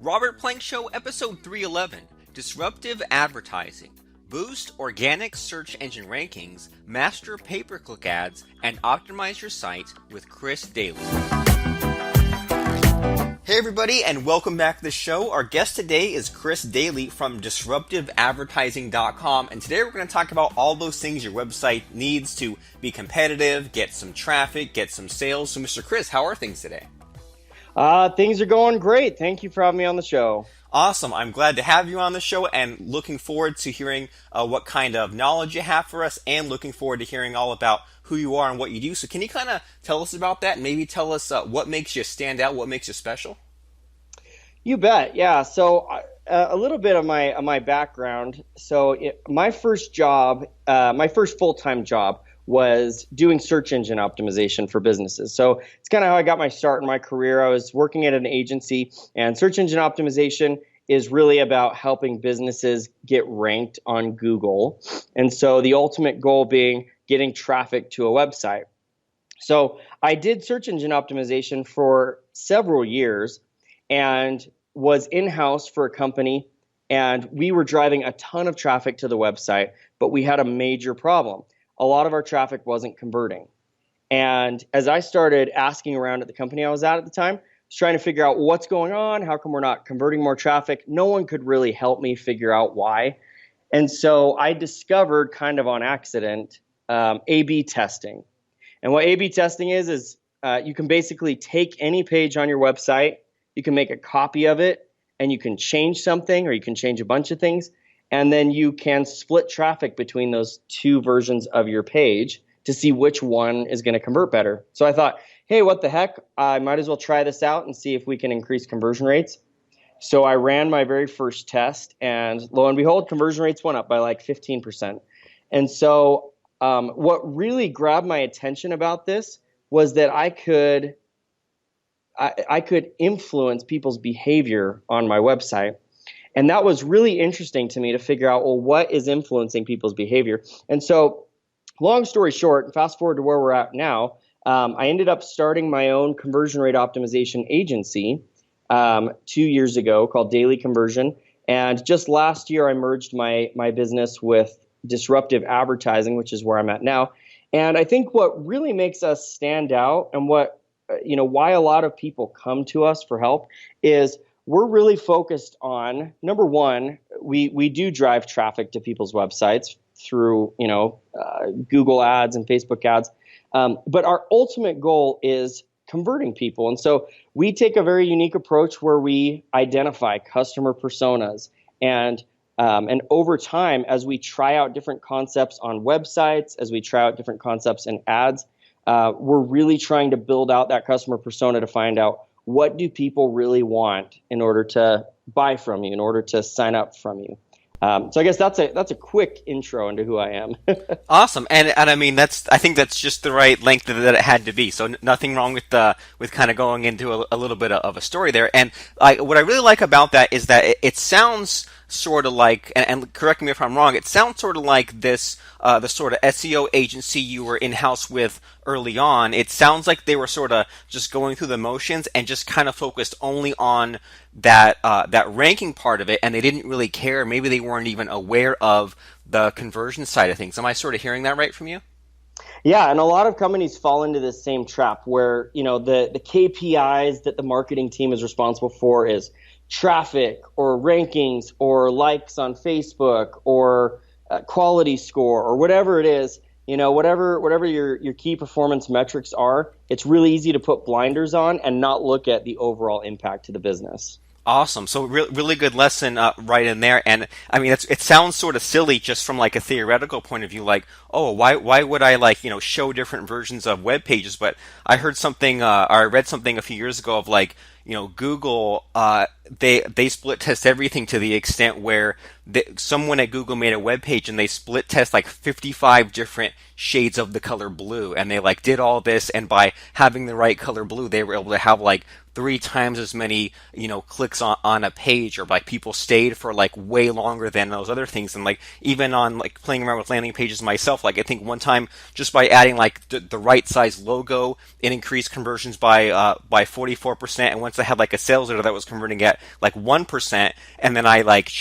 Robert Plank Show, episode 311, Disruptive Advertising. Boost organic search engine rankings, master pay-per-click ads, and optimize your site with Chris Dayley. Hey everybody, and welcome back to the show. Our guest today is Chris Dayley from DisruptiveAdvertising.com, and today we're going to talk about all those things your website needs to be competitive, get some traffic, get some sales. So Mr. Chris, how are things today? Things are going great. Thank you for having me on the show. Awesome. I'm glad to have you on the show and looking forward to hearing what kind of knowledge you have for us and looking forward to hearing all about who you are and what you do. So can you kind of tell us about that and maybe tell us what makes you stand out, what makes you special? You bet. Yeah. So a little bit of my background. So my first job, my first full-time job was doing search engine optimization for businesses. So it's kind of how I got my start in my career. I was working at an agency, and search engine optimization is really about helping businesses get ranked on Google. And so the ultimate goal being getting traffic to a website. So I did search engine optimization for several years and was in-house for a company, and we were driving a ton of traffic to the website, but we had a major problem. A lot of our traffic wasn't converting. And as I started asking around at the company I was at the time, I was trying to figure out what's going on, how come we're not converting more traffic. No one could really help me figure out why. And so I discovered kind of on accident A/B testing. And what A/B testing is you can basically take any page on your website, you can make a copy of it, and you can change something or you can change a bunch of things. And then you can split traffic between those two versions of your page to see which one is going to convert better. So I thought, hey, what the heck? I might as well try this out and see if we can increase conversion rates. So I ran my very first test, and lo and behold, conversion rates went up by like 15%. And so what really grabbed my attention about this was that I could influence people's behavior on my website. And that was really interesting to me to figure out, well, what is influencing people's behavior? And so, long story short, fast forward to where we're at now, I ended up starting my own conversion rate optimization agency 2 years ago called Dayley Conversion. And just last year, I merged my business with Disruptive Advertising, which is where I'm at now. And I think what really makes us stand out and what why a lot of people come to us for help is we're really focused on, number one, we do drive traffic to people's websites through, Google ads and Facebook ads. But our ultimate goal is converting people. And so we take a very unique approach where we identify customer personas. And over time, as we try out different concepts on websites, as we try out different concepts in ads, we're really trying to build out that customer persona to find out what do people really want in order to buy from you, in order to sign up from you. So I guess that's a quick intro into who I am. Awesome, and I mean I think that's just the right length that it had to be. So nothing wrong with kind of going into a little bit of a story there. And what I really like about that is that it sounds sort of like, and correct me if I'm wrong, it sounds sort of like this the sort of SEO agency you were in-house with early on. It sounds like they were sort of just going through the motions and just kind of focused only on that ranking part of it, and they didn't really care. Maybe they weren't even aware of the conversion side of things. Am I sort of hearing that right from you? Yeah, and a lot of companies fall into this same trap where, the KPIs that the marketing team is responsible for is traffic or rankings or likes on Facebook or quality score or whatever it is. Whatever your key performance metrics are, it's really easy to put blinders on and not look at the overall impact to the business. Awesome. So really good lesson right in there. And I mean, it sounds sort of silly just from like a theoretical point of view, like, oh, why would I show different versions of web pages? But I heard something, or I read something a few years ago of Google, they split test everything to the extent where someone at Google made a web page and they split test like 55 different shades of the color blue, and they did all this, and by having the right color blue, they were able to have 3 times as many, clicks on a page, or people stayed for way longer than those other things. And even on playing around with landing pages myself, I think one time just by adding the right size logo, it increased conversions by 44%. And once I had a sales order that was converting at at like 1%, and then I like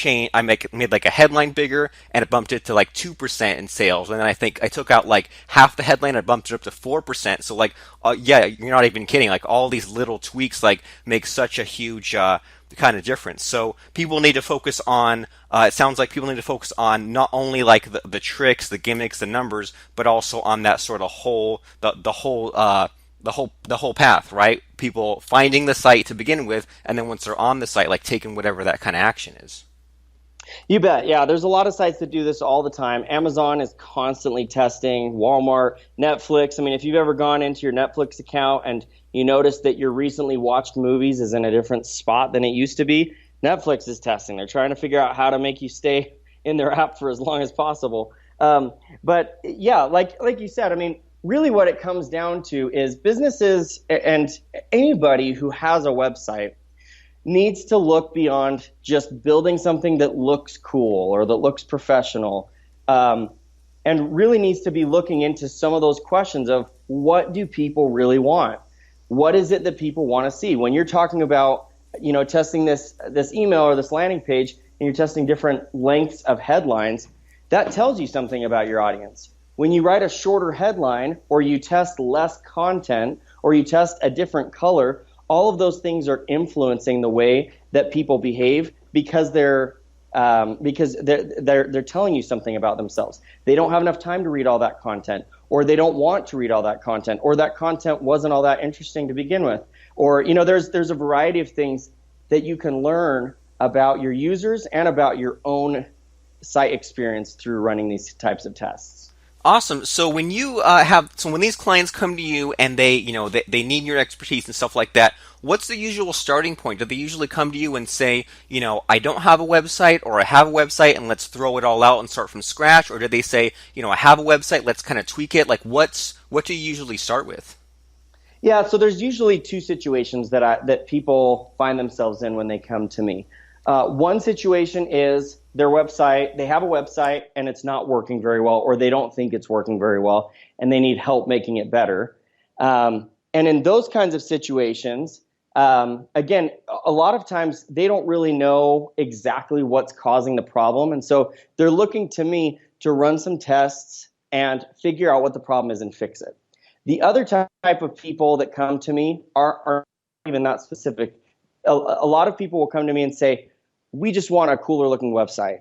made like a headline bigger, and it bumped it to like 2% in sales, and then I think I took out like half the headline and bumped it up to 4%. So like, yeah, you're not even kidding. Like all these little tweaks like make such a huge kind of difference. So people need to focus on. It sounds like people need to focus on not only like the tricks, the gimmicks, the numbers, but also on that sort of the whole path, right? People finding the site to begin with, and then once they're on the site, like taking whatever that kind of action is. You bet. Yeah, there's a lot of sites that do this all the time. Amazon is constantly testing, Walmart, Netflix. I mean, if you've ever gone into your Netflix account and you notice that your recently watched movies is in a different spot than it used to be, Netflix is testing. They're trying to figure out how to make you stay in their app for as long as possible. But yeah, like you said, I mean, really what it comes down to is businesses and anybody who has a website needs to look beyond just building something that looks cool or that looks professional, and really needs to be looking into some of those questions of what do people really want? What is it that people want to see? When you're talking about, testing this email or this landing page, and you're testing different lengths of headlines, that tells you something about your audience. When you write a shorter headline, or you test less content, or you test a different color, all of those things are influencing the way that people behave because they're telling you something about themselves. They don't have enough time to read all that content, or they don't want to read all that content, or that content wasn't all that interesting to begin with. Or, there's a variety of things that you can learn about your users and about your own site experience through running these types of tests. Awesome. So when when these clients come to you and they need your expertise and stuff like that, what's the usual starting point? Do they usually come to you and say, I don't have a website, or I have a website and let's throw it all out and start from scratch? Or do they say, I have a website, let's kind of tweak it? Like what do you usually start with? Yeah, so there's usually two situations that people find themselves in when they come to me. One situation is their website, they have a website and it's not working very well, or they don't think it's working very well and they need help making it better. And in those kinds of situations, again, a lot of times they don't really know exactly what's causing the problem. And so they're looking to me to run some tests and figure out what the problem is and fix it. The other type of people that come to me are even that specific. A lot of people will come to me and say, we just want a cooler looking website.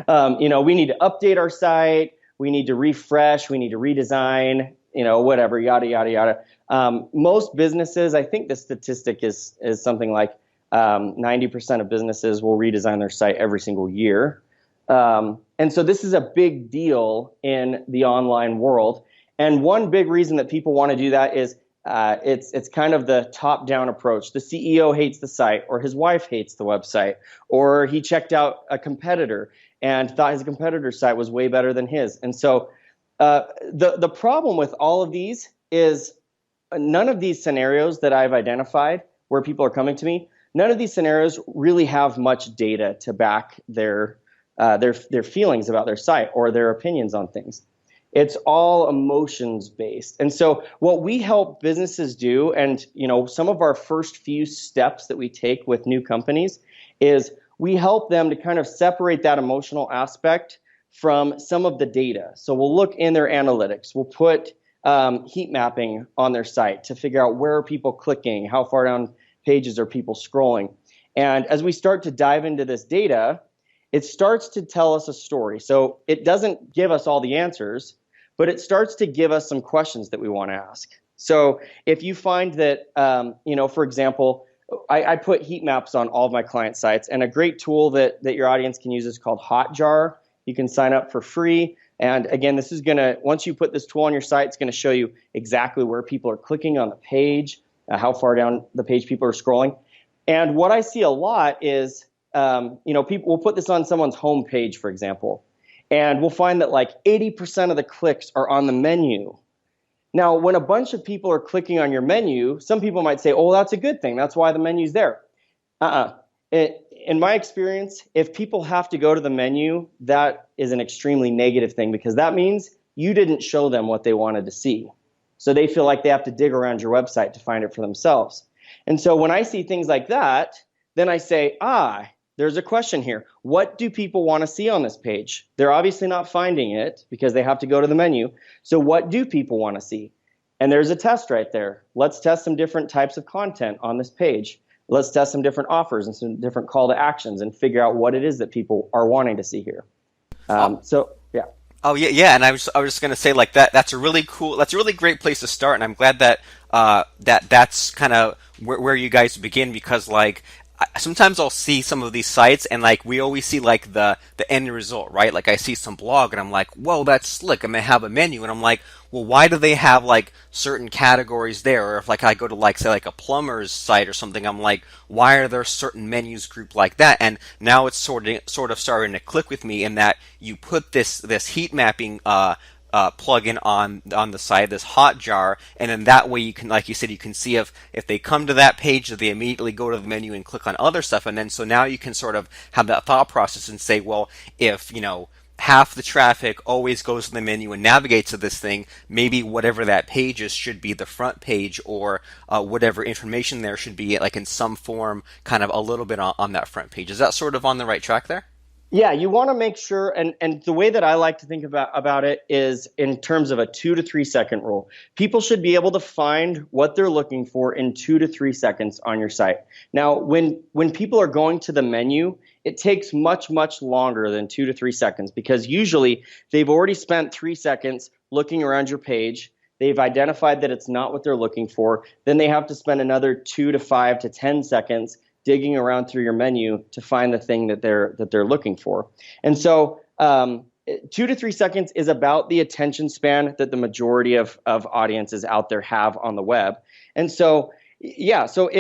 We need to update our site. We need to refresh. We need to redesign, whatever, yada, yada, yada. Most businesses, I think the statistic is something like 90% of businesses will redesign their site every single year. And so this is a big deal in the online world. And one big reason that people want to do that is it's kind of the top-down approach. The CEO hates the site, or his wife hates the website, or he checked out a competitor and thought his competitor's site was way better than his. And so the problem with all of these is none of these scenarios that I've identified where people are coming to me, none of these scenarios really have much data to back their feelings about their site or their opinions on things. It's all emotions based. And so what we help businesses do, and some of our first few steps that we take with new companies, is we help them to kind of separate that emotional aspect from some of the data. So we'll look in their analytics. We'll put heat mapping on their site to figure out where are people clicking, how far down pages are people scrolling. And as we start to dive into this data, it starts to tell us a story. So it doesn't give us all the answers, but it starts to give us some questions that we want to ask. So if you find that, for example, I put heat maps on all of my client sites, and a great tool that your audience can use is called Hotjar. You can sign up for free. And again, this is going to, once you put this tool on your site, it's going to show you exactly where people are clicking on the page, how far down the page people are scrolling. And what I see a lot is, people will put this on someone's home page, for example, and we'll find that like 80% of the clicks are on the menu. Now, when a bunch of people are clicking on your menu, some people might say, oh, that's a good thing. That's why the menu's there. In my experience, if people have to go to the menu, that is an extremely negative thing, because that means you didn't show them what they wanted to see. So they feel like they have to dig around your website to find it for themselves. And so when I see things like that, then I say, there's a question here. What do people want to see on this page? They're obviously not finding it because they have to go to the menu. So what do people want to see? And there's a test right there. Let's test some different types of content on this page. Let's test some different offers and some different call to actions and figure out what it is that people are wanting to see here. So yeah. Oh yeah, yeah, and I was just gonna say like that. That's a really cool. That's a really great place to start, and I'm glad that that's kind of where you guys begin because like sometimes I'll see some of these sites and like we always see like the end result, right? Like I see some blog and I'm like, whoa, that's slick. I'm gonna have a menu, and I'm like, well, why do they have like certain categories there? Or if like I go to like say like a plumber's site or something, I'm like, why are there certain menus grouped like that? And now it's sort of starting to click with me in that you put this heat mapping plugin on the side, this Hotjar, and then that way you can, like you said, you can see if they come to that page, that they immediately go to the menu and click on other stuff, and then so now you can sort of have that thought process and say, well, if half the traffic always goes to the menu and navigates to this thing, maybe whatever that page is should be the front page, or whatever information there should be like in some form, kind of a little bit on that front page. Is that sort of on the right track there? Yeah, you want to make sure, and the way that I like to think about it is in terms of a 2 to 3 second rule. People should be able to find what they're looking for in 2 to 3 seconds on your site. Now, when people are going to the menu, it takes much, much longer than 2 to 3 seconds because usually they've already spent 3 seconds looking around your page. They've identified that it's not what they're looking for. Then they have to spend another 2 to 5 to 10 seconds digging around through your menu to find the thing that they're looking for. And so 2 to 3 seconds is about the attention span that the majority of audiences out there have on the web. And so, yeah, so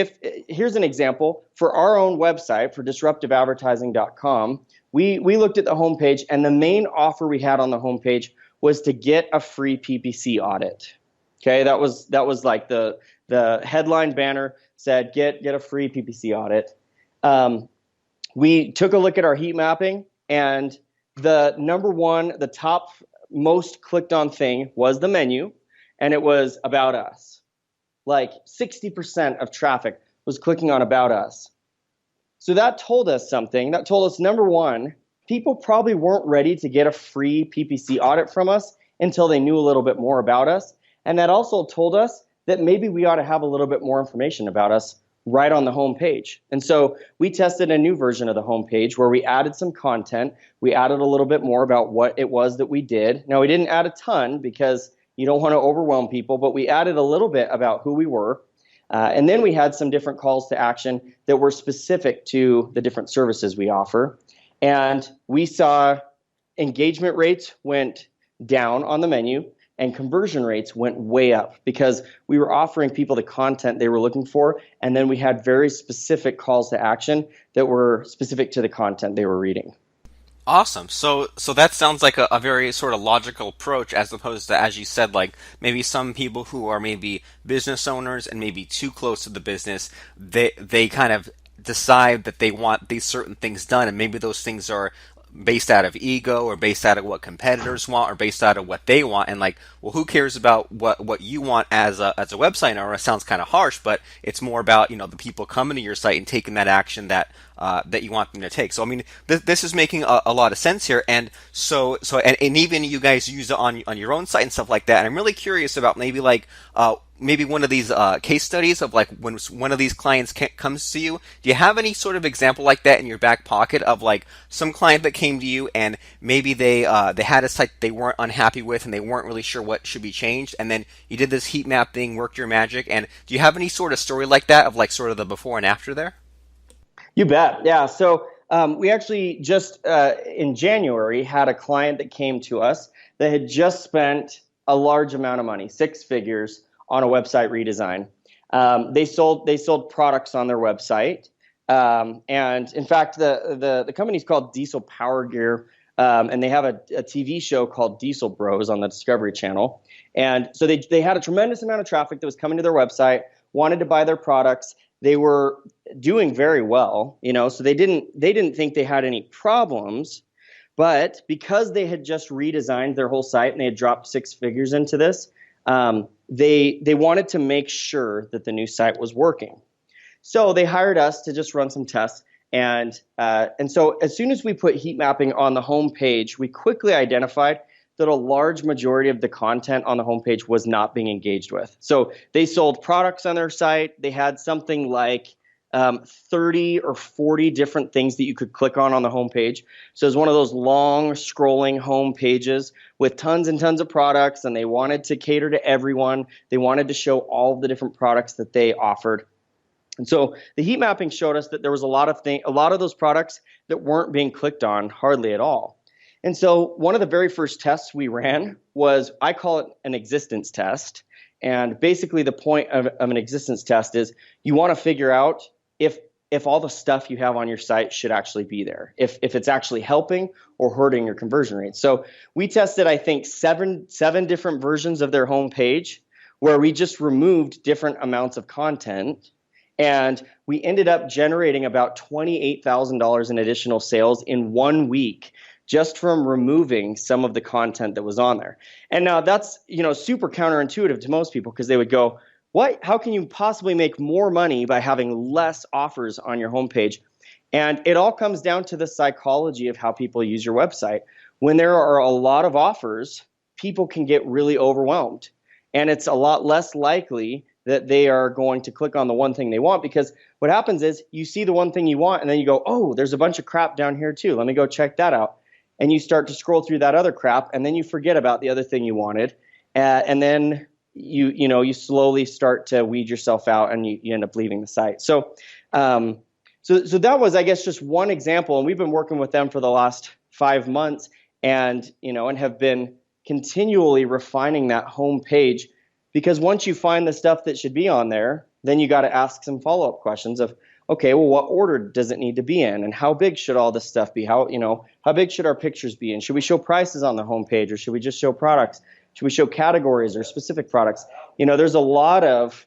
here's an example. For our own website, for disruptiveadvertising.com, we looked at the homepage, and the main offer we had on the homepage was to get a free PPC audit. Okay, that was like the headline banner said, get a free PPC audit. We took a look at our heat mapping, and the top most clicked on thing was the menu, and it was about us. Like 60% of traffic was clicking on about us. So that told us something. That told us, number one, people probably weren't ready to get a free PPC audit from us until they knew a little bit more about us. And that also told us that maybe we ought to have a little bit more information about us right on the home page. And so we tested a new version of the home page where we added some content. We added a little bit more about what it was that we did. Now, we didn't add a ton because you don't want to overwhelm people, but we added a little bit about who we were. And then we had some different calls to action that were specific to the different services we offer. And we saw engagement rates went down on the menu, and conversion rates went way up because we were offering people the content they were looking for, and then we had very specific calls to action that were specific to the content they were reading. Awesome. So that sounds like a very sort of logical approach, as opposed to, as you said, like maybe some people who are maybe business owners and maybe too close to the business, they kind of decide that they want these certain things done, and maybe those things are based out of ego or based out of what competitors want or based out of what they want, and like, well, who cares about what you want as a website owner? It sounds kind of harsh, but it's more about the people coming to your site and taking that action that you want them to take. So I mean, this is making a lot of sense here, and and even you guys use it on your own site and stuff like that. And I'm really curious about maybe one of these case studies of like when one of these clients comes to you. Do you have any sort of example like that in your back pocket of like some client that came to you and maybe they had a site they weren't unhappy with and they weren't really sure what should be changed, and then you did this heat map thing, worked your magic? And do you have any sort of story like that of like sort of the before and after there? You bet. Yeah. So we actually just in January had a client that came to us that had just spent a large amount of money, 6 figures, on a website redesign. They sold products on their website, and in fact, the company's called Diesel Power Gear, and they have a TV show called Diesel Bros on the Discovery Channel. And so they had a tremendous amount of traffic that was coming to their website, wanted to buy their products. They were doing very well, so they didn't think they had any problems. But because they had just redesigned their whole site and they had dropped 6 figures into this, they wanted to make sure that the new site was working. So they hired us to just run some tests. And so as soon as we put heat mapping on the home page, we quickly identified that a large majority of the content on the homepage was not being engaged with. So they sold products on their site. They had something like 30 or 40 different things that you could click on the homepage. So it's one of those long scrolling home pages with tons and tons of products, and they wanted to cater to everyone. They wanted to show all of the different products that they offered. And so the heat mapping showed us that there was a lot of those products that weren't being clicked on hardly at all. And so one of the very first tests we ran was, I call it an existence test. And basically the point of an existence test is you want to figure out if all the stuff you have on your site should actually be there, if it's actually helping or hurting your conversion rate. So we tested, I think, seven different versions of their homepage where we just removed different amounts of content. And we ended up generating about $28,000 in additional sales in 1 week just from removing some of the content that was on there. And now that's, super counterintuitive to most people, because they would go, what? How can you possibly make more money by having less offers on your homepage? And it all comes down to the psychology of how people use your website. When there are a lot of offers, people can get really overwhelmed. And it's a lot less likely that they are going to click on the one thing they want, because what happens is you see the one thing you want and then you go, oh, there's a bunch of crap down here too. Let me go check that out. And you start to scroll through that other crap, and then you forget about the other thing you wanted. And then you slowly start to weed yourself out, and you end up leaving the site. So that was, I guess, just one example. And we've been working with them for the last 5 months, and have been continually refining that home page. Because once you find the stuff that should be on there, then you got to ask some follow-up questions of, okay, well, what order does it need to be in? And how big should all this stuff be? How big should our pictures be? And should we show prices on the homepage, or should we just show products? Should we show categories or specific products? There's a lot of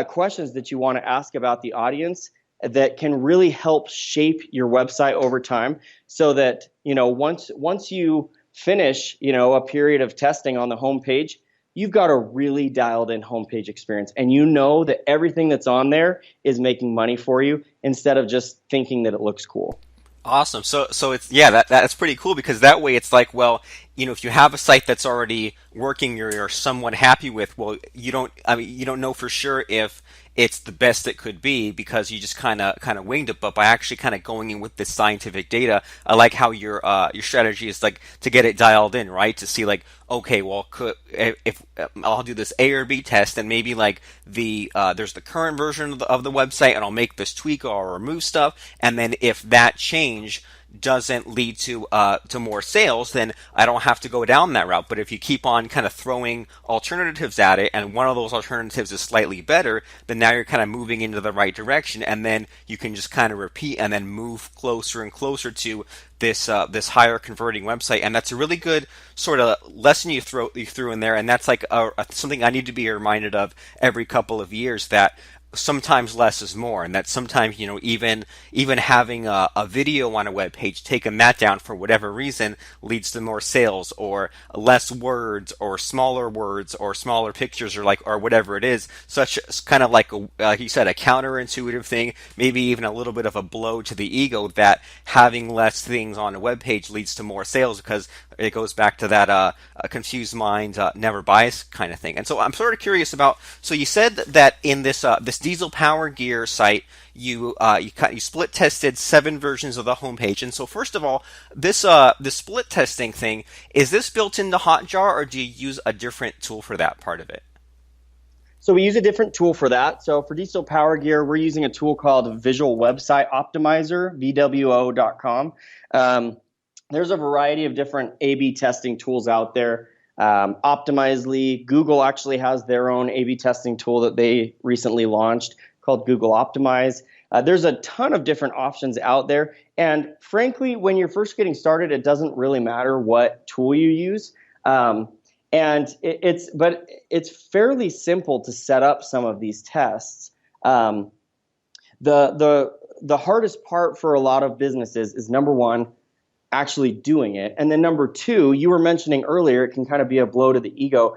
questions that you want to ask about the audience that can really help shape your website over time, so that, once you finish, a period of testing on the homepage, you've got a really dialed in homepage experience, and you know that everything that's on there is making money for you, instead of just thinking that it looks cool. Awesome. So it's, yeah, that's pretty cool, because that way it's like, well, if you have a site that's already working, you're somewhat happy with, well, you don't know for sure if it's the best it could be, because you just kind of winged it. But by actually kind of going in with this scientific data, I like how your strategy is like to get it dialed in, right? To see like, okay, well, if I'll do this A or B test, and maybe like there's the current version of the website, and I'll make this tweak or remove stuff, and then if that change doesn't lead to more sales, then I don't have to go down that route. But if you keep on kind of throwing alternatives at it, and one of those alternatives is slightly better, then now you're kind of moving into the right direction, and then you can just kind of repeat and then move closer and closer to this higher converting website. And that's a really good sort of lesson you threw in there, and that's like something I need to be reminded of every couple of years, that sometimes less is more, and that sometimes even having a video on a web page, taking that down for whatever reason, leads to more sales, or less words, or smaller pictures, or whatever it is. Such kind of like you said, a counterintuitive thing, maybe even a little bit of a blow to the ego, that having less things on a web page leads to more sales, because it goes back to that a confused mind never buys kind of thing. And so I'm sort of curious about, so you said that in this Diesel Power Gear site, you split tested 7 versions of the homepage. And so first of all, this split testing thing, is this built into Hotjar, or do you use a different tool for that part of it? So we use a different tool for that. So for Diesel Power Gear, we're using a tool called Visual Website Optimizer, VWO.com. There's a variety of different A/B testing tools out there. Optimizely, Google actually has their own A/B testing tool that they recently launched called Google Optimize. There's a ton of different options out there. And frankly, when you're first getting started, it doesn't really matter what tool you use. But it's fairly simple to set up some of these tests. The hardest part for a lot of businesses is, number one, actually doing it. And then number two, you were mentioning earlier, it can kind of be a blow to the ego.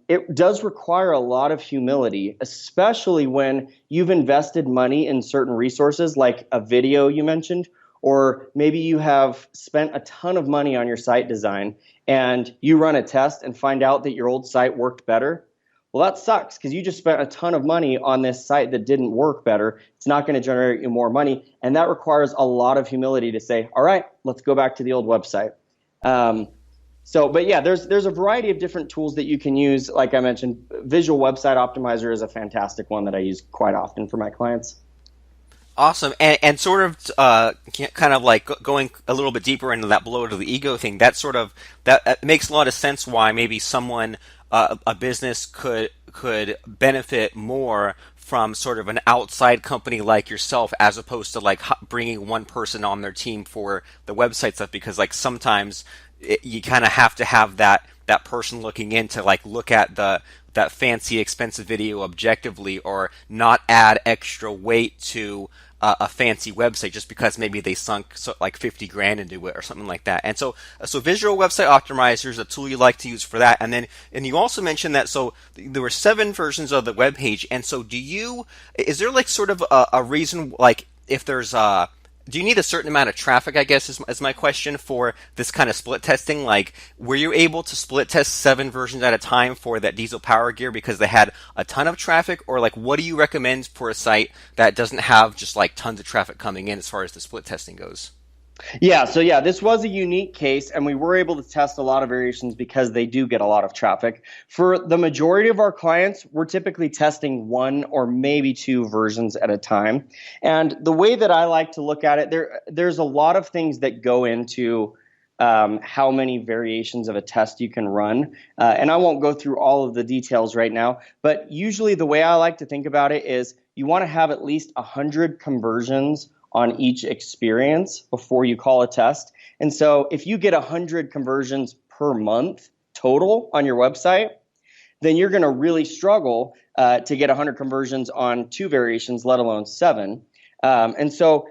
it does require a lot of humility, especially when you've invested money in certain resources like a video you mentioned, or maybe you have spent a ton of money on your site design and you run a test and find out that your old site worked better. Well, that sucks because you just spent a ton of money on this site that didn't work better. It's not going to generate you more money. And that requires a lot of humility to say, all right, let's go back to the old website. But yeah, there's a variety of different tools that you can use. Like I mentioned, Visual Website Optimizer is a fantastic one that I use quite often for my clients. Awesome, and sort of kind of like going a little bit deeper into that blow to the ego thing. That makes a lot of sense. Why maybe someone a business could benefit more from sort of an outside company like yourself, as opposed to like bringing one person on their team for the website stuff. Because like sometimes you kind of have to have that person looking in to like look at that fancy expensive video objectively, or not add extra weight to a fancy website just because maybe they sunk like 50 grand into it or something like that. And so Visual Website Optimizer is a tool you like to use for that. And you also mentioned that so there were 7 versions of the web page. And so is there like sort of a reason, like if there's do you need a certain amount of traffic, I guess, is my question for this kind of split testing? Like, were you able to split test 7 versions at a time for that diesel power gear because they had a ton of traffic? Or like, what do you recommend for a site that doesn't have just like tons of traffic coming in as far as the split testing goes? Yeah, so yeah, this was a unique case, and we were able to test a lot of variations because they do get a lot of traffic. For the majority of our clients, we're typically testing 1 or maybe 2 versions at a time. And the way that I like to look at it, there's a lot of things that go into how many variations of a test you can run. And I won't go through all of the details right now, but usually the way I like to think about it is you want to have at least 100 conversions on each experience before you call a test. And so if you get 100 conversions per month total on your website, then you're going to really struggle to get 100 conversions on 2 variations, let alone 7. And so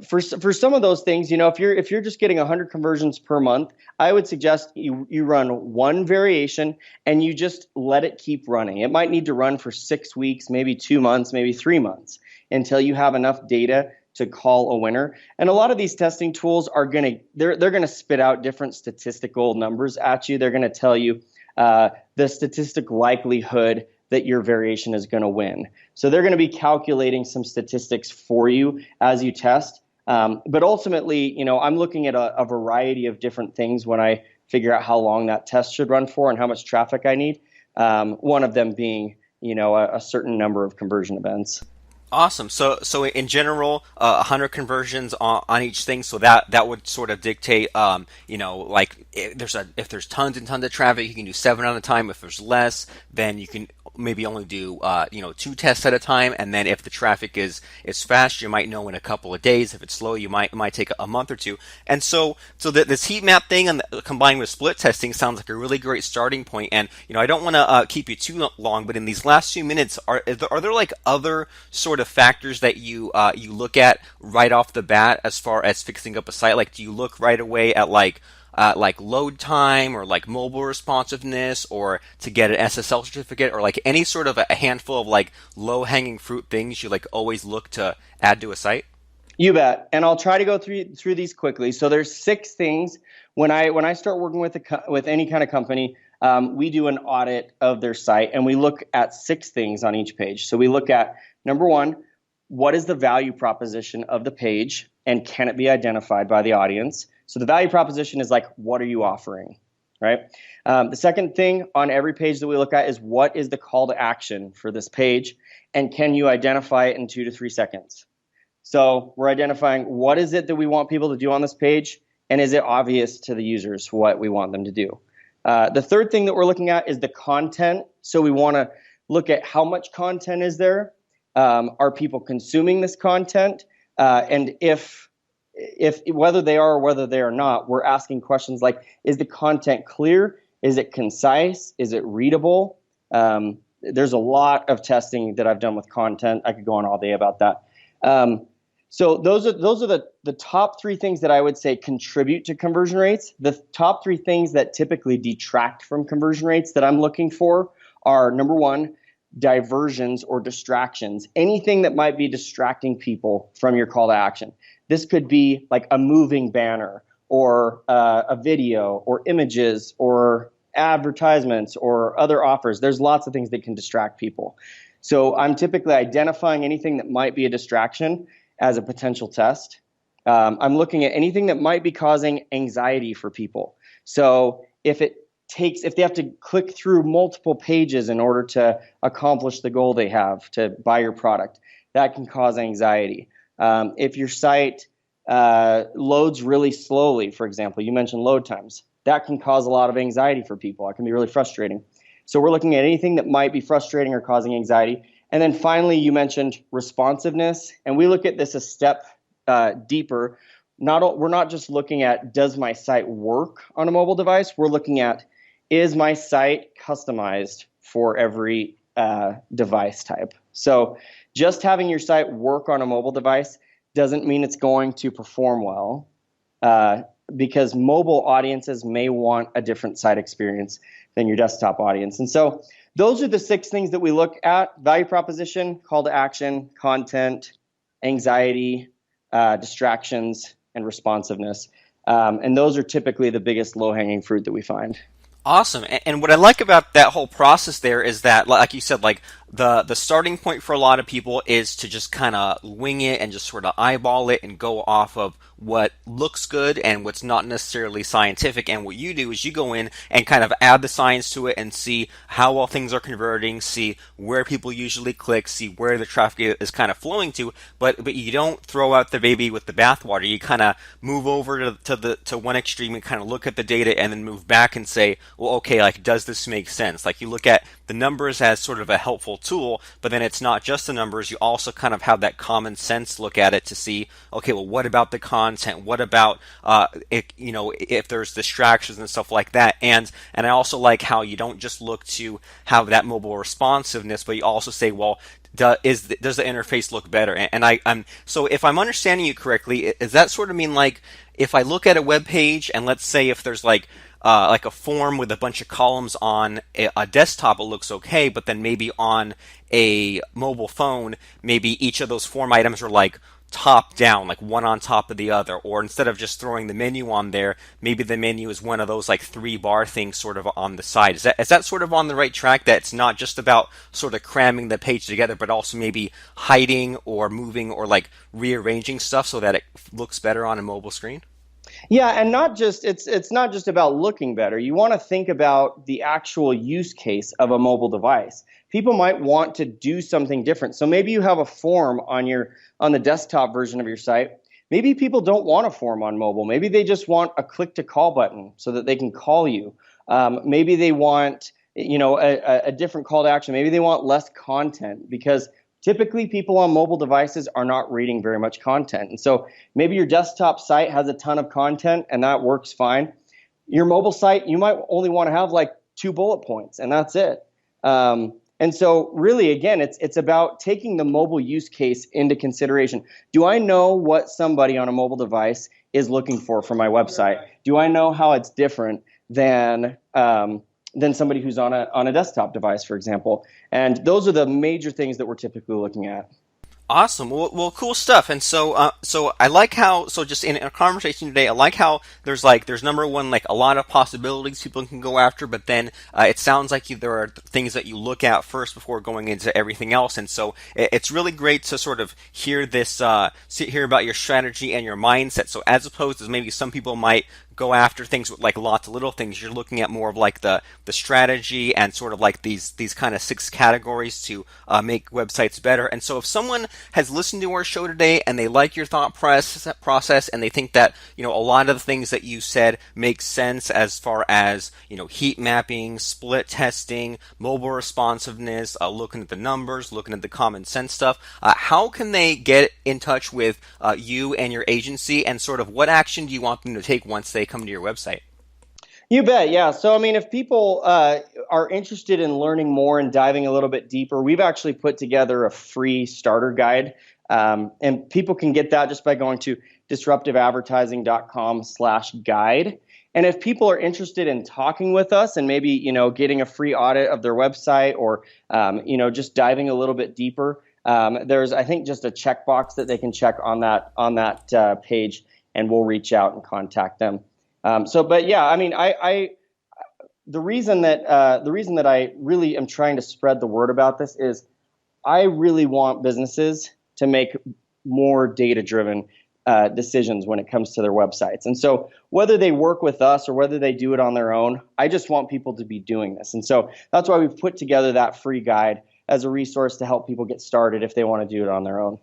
for some of those things, if you're just getting 100 conversions per month, I would suggest you run 1 variation and you just let it keep running. It might need to run for 6 weeks, maybe 2 months, maybe 3 months until you have enough data to call a winner. And a lot of these testing tools are they're going to spit out different statistical numbers at you. They're going to tell you the statistic likelihood that your variation is going to win. So they're going to be calculating some statistics for you as you test. But ultimately, I'm looking at a variety of different things when I figure out how long that test should run for and how much traffic I need. One of them being, a certain number of conversion events. Awesome. So in general, 100 conversions on each thing. So that would sort of dictate, like if there's tons and tons of traffic, you can do 7 at a time. If there's less, then you can maybe only do 2 tests at a time. And then if the traffic is fast, you might know in a couple of days. If it's slow, it might take a month or 2. And so this heat map thing and combined with split testing sounds like a really great starting point. And I don't want to keep you too long, but in these last few minutes, are there like other sort of factors that you look at right off the bat as far as fixing up a site? Like, do you look right away at like load time or like mobile responsiveness, or to get an SSL certificate, or like any sort of a handful of like low hanging fruit things you like always look to add to a site? You bet. And I'll try to go through these quickly. So there's 6 things when I start working with any kind of company. We do an audit of their site and we look at 6 things on each page. So we look at, number 1, what is the value proposition of the page and can it be identified by the audience? So the value proposition is like, what are you offering, right? The second thing on every page that we look at is what is the call to action for this page and can you identify it in 2 to 3 seconds? So we're identifying what is it that we want people to do on this page and is it obvious to the users what we want them to do? The third thing that we're looking at is the content. So we want to look at how much content is there. Are people consuming this content? And if whether they are or whether they are not, we're asking questions like, is the content clear? Is it concise? Is it readable? There's a lot of testing that I've done with content. I could go on all day about that. So those are the top 3 things that I would say contribute to conversion rates. The top 3 things that typically detract from conversion rates that I'm looking for are, number one, diversions or distractions, anything that might be distracting people from your call to action. This could be like a moving banner or a video or images or advertisements or other offers. There's lots of things that can distract people. So I'm typically identifying anything that might be a distraction as a potential test. I'm looking at anything that might be causing anxiety for people. So if they have to click through multiple pages in order to accomplish the goal they have to buy your product, that can cause anxiety. If your site loads really slowly, for example, you mentioned load times, that can cause a lot of anxiety for people. It can be really frustrating. So we're looking at anything that might be frustrating or causing anxiety. And then finally, you mentioned responsiveness, and we look at this a step deeper. We're not just looking at, does my site work on a mobile device? We're looking at, is my site customized for every device type? So just having your site work on a mobile device doesn't mean it's going to perform well, because mobile audiences may want a different site experience than your desktop audience. And so those are the 6 things that we look at: value proposition, call to action, content, anxiety, distractions, and responsiveness. And those are typically the biggest low-hanging fruit that we find. Awesome. And what I like about that whole process there is that, like you said, like the starting point for a lot of people is to just kind of wing it and just sort of eyeball it and go off of what looks good and what's not necessarily scientific. And what you do is you go in and kind of add the science to it and see how well things are converting, see where people usually click, see where the traffic is kind of flowing to. But you don't throw out the baby with the bathwater. You kind of move over to one extreme and kind of look at the data and then move back and say, well, okay, like, does this make sense? Like, you look at the numbers as sort of a helpful tool, but then it's not just the numbers. You also kind of have that common sense look at it to see, okay, well, what about the content? What about, if there's distractions and stuff like that? And I also like how you don't just look to have that mobile responsiveness, but you also say, well, does the interface look better? And I'm so if I'm understanding you correctly, does that sort of mean, like, if I look at a web page and let's say if there's like a form with a bunch of columns on a desktop, it looks okay, but then maybe on a mobile phone, maybe each of those form items are like top down, like one on top of the other, or instead of just throwing the menu on there, maybe the menu is one of those like 3-bar things sort of on the side. Is that sort of on the right track, that it's not just about sort of cramming the page together, but also maybe hiding or moving or like rearranging stuff so that it looks better on a mobile screen? Yeah, and it's not just about looking better. You want to think about the actual use case of a mobile device. People might want to do something different. So maybe you have a form on the desktop version of your site. Maybe people don't want a form on mobile. Maybe they just want a click to call button so that they can call you. Maybe they want, a different call to action. Maybe they want less content, because typically people on mobile devices are not reading very much content. And so maybe your desktop site has a ton of content and that works fine. Your mobile site, you might only want to have like 2 bullet points and that's it. And so really, again, it's about taking the mobile use case into consideration. Do I know what somebody on a mobile device is looking for my website? Do I know how it's different than somebody who's on a desktop device, for example? And those are the major things that we're typically looking at. Awesome. Well, cool stuff. And so I like how, so just in a conversation today, I like how there's number one, like a lot of possibilities people can go after, but then it sounds like there are things that you look at first before going into everything else. And so it's really great to sort of hear hear about your strategy and your mindset. So as opposed to maybe some people might go after things with like lots of little things, you're looking at more of like the strategy and sort of like these kind of 6 categories to make websites better. And so if someone has listened to our show today and they like your thought process and they think that, a lot of the things that you said make sense as far as, heat mapping, split testing, mobile responsiveness, looking at the numbers, looking at the common sense stuff, how can they get in touch with you and your agency, and sort of what action do you want them to take once they come to your website? You bet, yeah. So, I mean, if people are interested in learning more and diving a little bit deeper, we've actually put together a free starter guide, and people can get that just by going to disruptiveadvertising.com/guide. And if people are interested in talking with us and maybe, getting a free audit of their website or, just diving a little bit deeper, there's, I think, just a checkbox that they can check on that page, and we'll reach out and contact them. But yeah, I mean, the reason that I really am trying to spread the word about this is I really want businesses to make more data-driven decisions when it comes to their websites. And so whether they work with us or whether they do it on their own, I just want people to be doing this. And so that's why we've put together that free guide as a resource to help people get started if they want to do it on their own.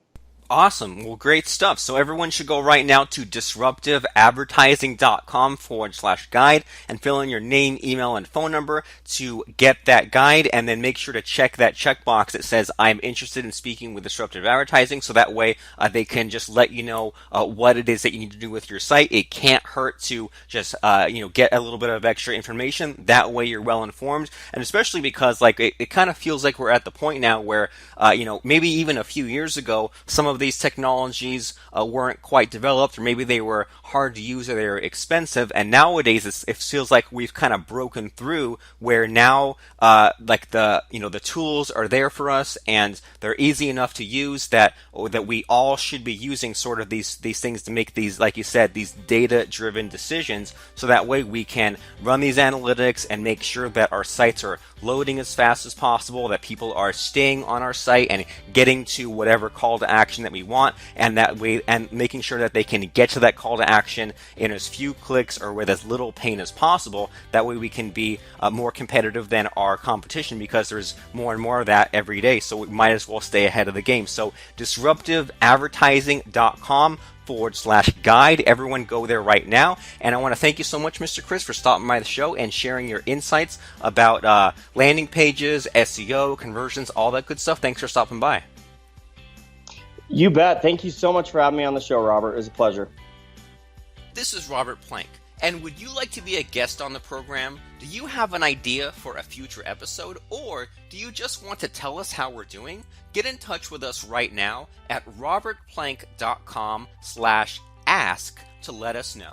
Awesome. Well, great stuff. So everyone should go right now to disruptiveadvertising.com/guide and fill in your name, email, and phone number to get that guide. And then make sure to check that checkbox that says, I'm interested in speaking with Disruptive Advertising. So that way they can just let you know what it is that you need to do with your site. It can't hurt to just, get a little bit of extra information. That way you're well informed. And especially because it kind of feels like we're at the point now where, maybe even a few years ago, some of these technologies weren't quite developed, or maybe they were hard to use or they were expensive. And nowadays, it feels like we've kind of broken through, where now, the tools are there for us and they're easy enough to use that we all should be using sort of these things to make these, like you said, these data-driven decisions. So that way we can run these analytics and make sure that our sites are loading as fast as possible, that people are staying on our site and getting to whatever call to action that we want, and that way, and making sure that they can get to that call to action in as few clicks or with as little pain as possible. That way we can be more competitive than our competition, because there's more and more of that every day. So we might as well stay ahead of the game. So disruptiveadvertising.com/guide. Everyone go there right now. And I want to thank you so much, Mr. Chris, for stopping by the show and sharing your insights about landing pages, SEO, conversions, all that good stuff. Thanks for stopping by. You bet. Thank you so much for having me on the show, Robert. It was a pleasure. This is Robert Plank. And would you like to be a guest on the program? Do you have an idea for a future episode? Or do you just want to tell us how we're doing? Get in touch with us right now at robertplank.com/ask to let us know.